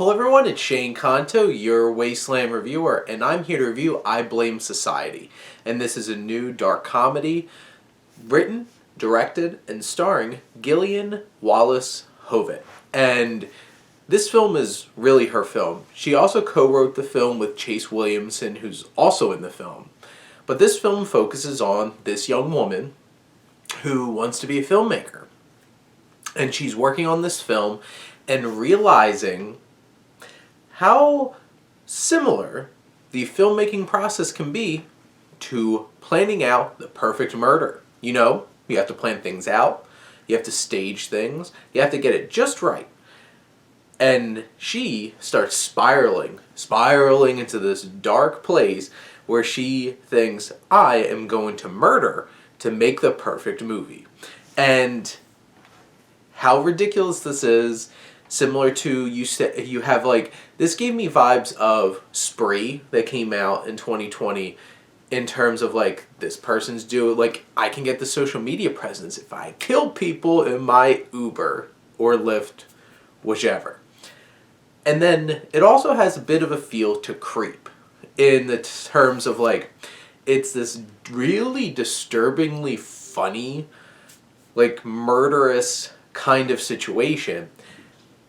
Hello everyone, it's Shane Kanto, your Wasteland reviewer, and I'm here to review I Blame Society. And this is a new dark comedy written, directed, and starring Gillian, Wallace, Horvat. And this film is really her film. She also co-wrote the film with Chase Williamson, who's also in the film. But this film focuses on this young woman who wants to be a filmmaker. And she's working on this film and realizing how similar the filmmaking process can be to planning out the perfect murder. You know, you have to plan things out, you have to stage things, you have to get it just right. And she starts spiraling into this dark place where she thinks, I am going to murder to make the perfect movie. And how ridiculous this is, similar to, you have like, this gave me vibes of Spree that came out in 2020 in terms of like, this person's like, I can get the social media presence if I kill people in my Uber or Lyft, whichever. And then it also has a bit of a feel to Creep in the terms of like, it's this really disturbingly funny, like murderous kind of situation.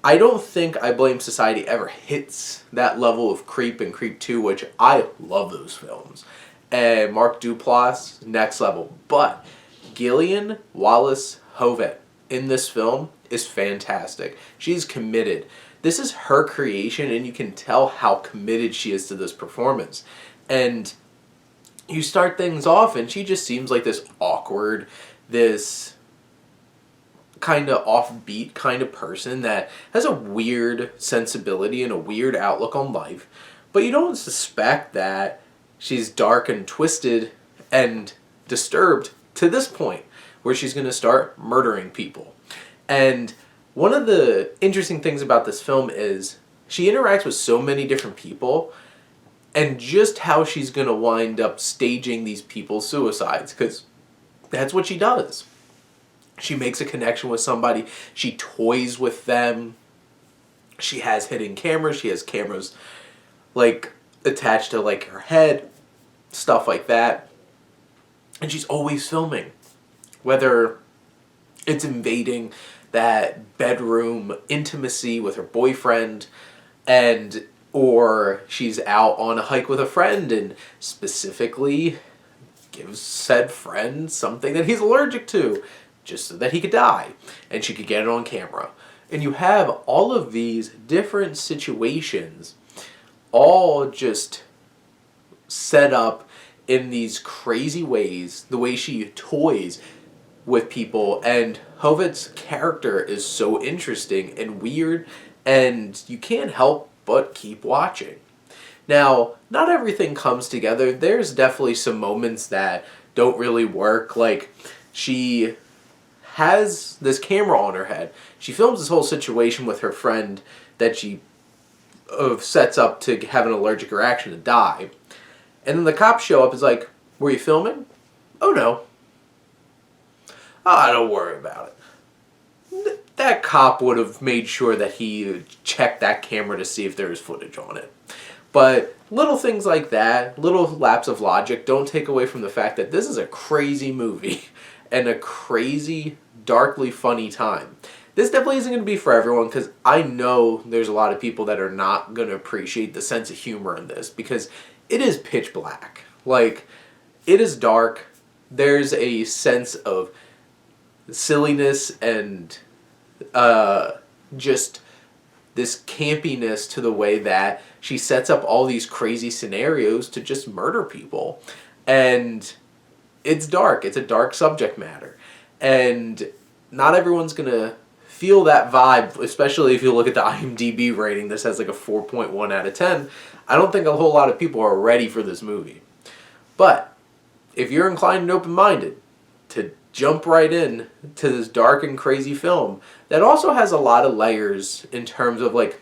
I don't think I Blame Society ever hits that level of Creep and Creep 2, which I love those films. And Mark Duplass, next level. But Gillian, Wallace, Horvat in this film is fantastic. She's committed. This is her creation, and you can tell how committed she is to this performance. And you start things off, and she just seems like this awkward, this kind of offbeat kind of person that has a weird sensibility and a weird outlook on life. But you don't suspect that she's dark and twisted and disturbed to this point where she's going to start murdering people. And one of the interesting things about this film is she interacts with so many different people, and just how she's going to wind up staging these people's suicides, because that's what she does. She makes a connection with somebody, she toys with them, she has hidden cameras, she has cameras like attached to like her head, stuff like that. And she's always filming, whether it's invading that bedroom intimacy with her boyfriend, or she's out on a hike with a friend and specifically gives said friend something that he's allergic to just so that he could die and she could get it on camera. And you have all of these different situations all just set up in these crazy ways, the way she toys with people. And Horvat's character is so interesting and weird, and you can't help but keep watching. Now, not everything comes together. There's definitely some moments that don't really work. Like, she has this camera on her head. She films this whole situation with her friend that she sets up to have an allergic reaction to die. And then the cops show up. It's like, were you filming? Oh, no. Oh, don't worry about it. That cop would have made sure that he checked that camera to see if there was footage on it. But little things like that, little lapse of logic, don't take away from the fact that this is a crazy movie and a crazy, darkly funny time. This definitely isn't going to be for everyone, because I know there's a lot of people that are not going to appreciate the sense of humor in this, because it is pitch black. Like, it is dark. There's a sense of silliness and just this campiness to the way that she sets up all these crazy scenarios to just murder people. And it's dark. It's a dark subject matter. And not everyone's going to feel that vibe, especially if you look at the IMDb rating. This has like a 4.1 out of 10. I don't think a whole lot of people are ready for this movie. But if you're inclined and open-minded to jump right in to this dark and crazy film that also has a lot of layers in terms of like,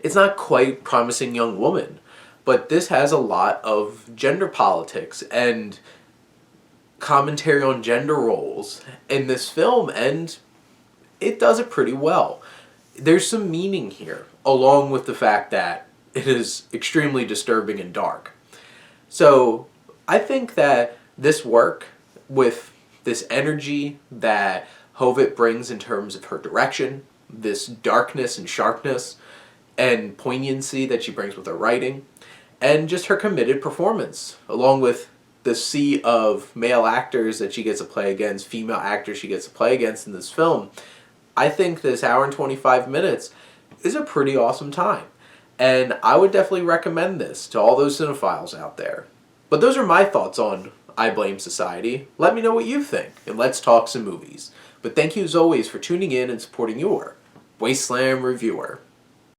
it's not quite Promising Young Woman, but this has a lot of gender politics and commentary on gender roles in this film, and it does it pretty well. there's some meaning here, along with the fact that it is extremely disturbing and dark. So I think that this work, with this energy that Horvat brings in terms of her direction, this darkness and sharpness and poignancy that she brings with her writing, and just her committed performance, along with the sea of male actors that she gets to play against, female actors she gets to play against in this film, I think this hour and 25 minutes is a pretty awesome time. And I would definitely recommend this to all those cinephiles out there. But those are my thoughts on I Blame Society. Let me know what you think, and let's talk some movies. But thank you as always for tuning in and supporting your Wasteland reviewer.